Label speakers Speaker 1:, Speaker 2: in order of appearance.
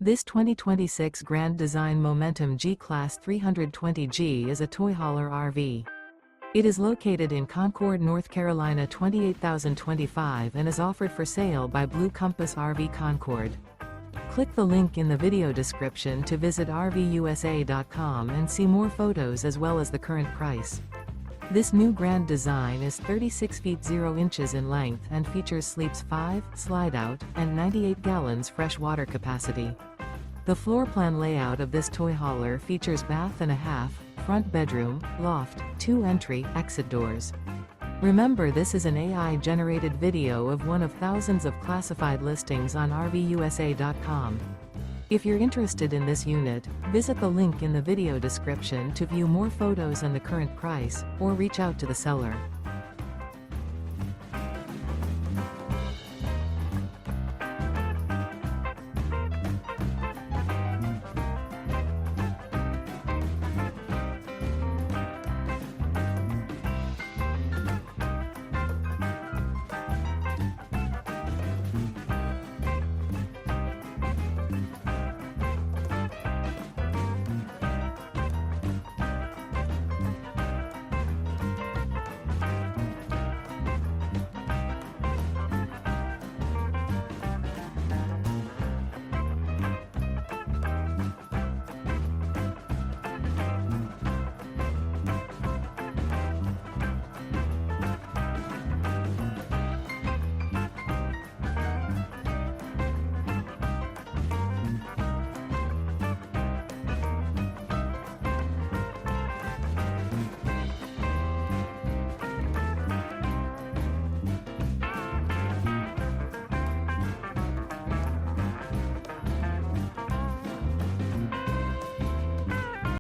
Speaker 1: This 2026 Grand Design Momentum G-Class 320G is a toy hauler RV. It is located in Concord, North Carolina 28025 and is offered for sale by Blue Compass RV Concord. Click the link in the video description to visit RVUSA.com and see more photos as well as the current price. This new Grand Design is 36 feet 0 inches in length and features sleeps 5, slide-out, and 98 gallons fresh water capacity. The floor plan layout of this toy hauler features bath and a half, front bedroom, loft, 2 entry/exit doors. Remember, this is an AI-generated video of one of thousands of classified listings on RVUSA.com. If you're interested in this unit, visit the link in the video description to view more photos and the current price, or reach out to the seller.